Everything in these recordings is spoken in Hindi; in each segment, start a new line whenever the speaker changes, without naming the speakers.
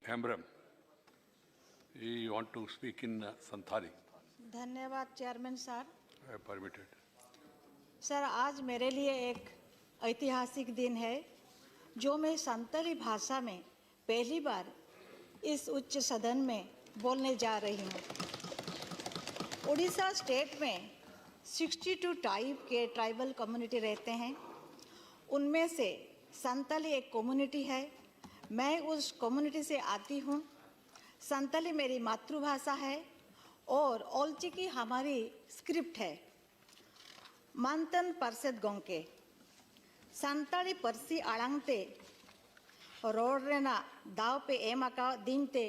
Hembram. You want to speak in Santhali?
धन्यवाद chairman sir.
I have permitted.
Sir, आज मेरे लिए एक ऐतिहासिक दिन है जो मैं संताली भाषा में पहली बार इस उच्च सदन में बोलने जा रही हूँ। उड़ीसा स्टेट में 62 टाइप के ट्राइबल कम्युनिटी रहते हैं। उनमें से संताली एक कम्युनिटी है। मैं उस कम्युनिटी से आती हूँ। संताली मेरी मातृभाषा है और ओलचिकी हमारी स्क्रिप्ट है। मानतन परसेद गोंके संताली परसी आड़ांगते रोड रेना दाव पे एम आका दिनते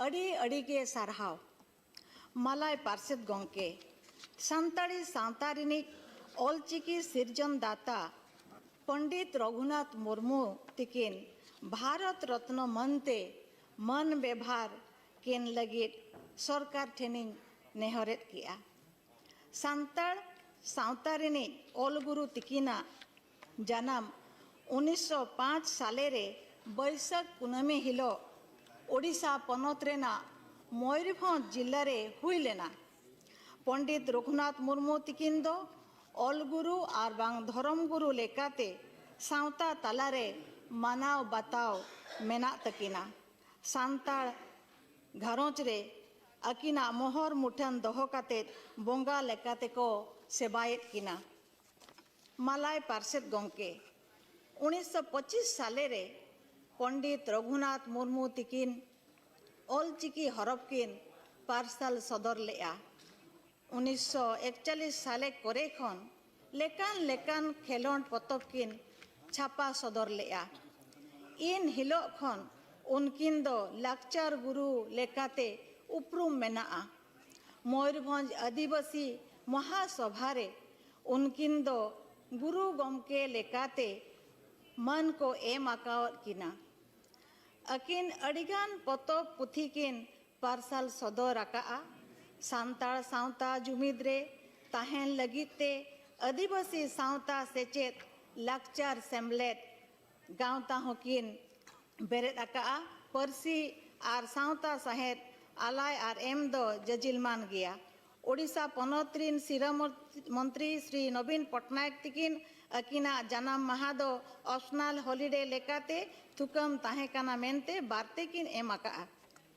अड़ी अड़ी के सारहाव मलाय परसेद गोंके संताली सांतारिनी ओलचिकी सिरजन दाता पंडित रघुनाथ मुर्मू तिकिन भारत रत्न मनते मन व्यवहार केन लगे सरकार ठेनिंग नेहरेत किया। संताल सावतारिनी ओलगुरु तिकिना जन्म 1905 साले रे बैसाख कुनमी हिलो ओडिशा पनत रेना मयूरभंज जिल्ला रे हुई लेना। पंडित रघुनाथ मुर्मू तिकिन दो ओलगुरु और बांग धर्म गुरु लेकाते सावता तालारे मानाव बताव मेना तकिना। सांताल घरोच रे अकिना मोहर मुठन दोहो काते बोंगा लेकाते को सेबायत किना। मलाय पार्षद गोंके 1925 साले रे पंडित रघुनाथ मुर्मू तिकिन ओलचिकी हरफ किन पार्सल सदर लेया। 1941 साले करे खन लेकान लेकान खेलोंड पतब किन छापा सदर लेया। इन हिलो खन उनकिन दो लाक्चार गुरु लेकाते उपरुम मेनाआ। मयूरभंज आदिवासी महासभा रे उनकिन दो गुरु गमके लेकाते मन को एम आकावत किना। अकिन अडिगान पतब पुथी किन पार्सल सदर आकाआ। सांताल सावता जुमिद रे ताहेन लगिते आदिवासी सावता सेचेत लाक्चार सेमलेट गावता होकिन बेरेद आकाआ। परसी आर सावता सहेत आलाय आर एम दो जजिलमान गया। ओडिशा पनतरीन सिरा मंत्री श्री नवीन पटनायक तिकिन अकिना जन्म माहा दो ऑप्शनल हॉलिडे लेकाते थुकम ताहेकाना मेनते बारते किन एम आकाआ।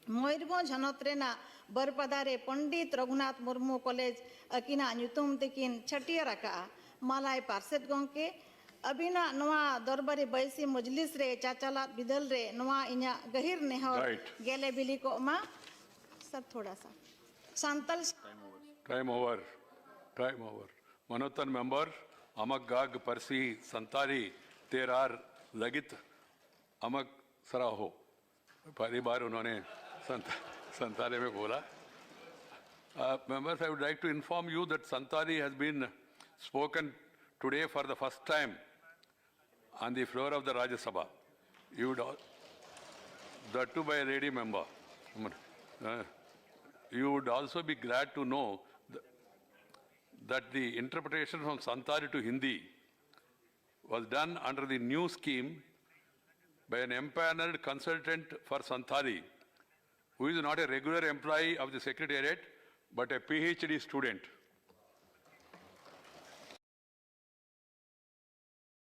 मयूरभंज हनत रेना बरपदा रे पंडित रघुनाथ मुर्मू कॉलेज अकिना नुतुम तिकिन छटियर आकाआ। मलाय पार्षद गोंके अबिना नवा दरबारी बैसी मजलिस रे चाचालात बिदल रे नवा इना गहिर नेहर गेले बिली को मा सर थोड़ा सा संतल
Time over. Manotan member Amag Gag Parsi Santari Terar Lagit Amag Saraho. पहली बार उन्होंने संताली में बोला। Members, I would like to inform you that Santali has been spoken today for the first time on the floor of the Rajya Sabha. You would all, that too by a lady member. You would also be glad to know that the interpretation from Santali to Hindi was done under the new scheme by an empaneled consultant for Santali, who is not a regular employee of the Secretariat, but a PhD student.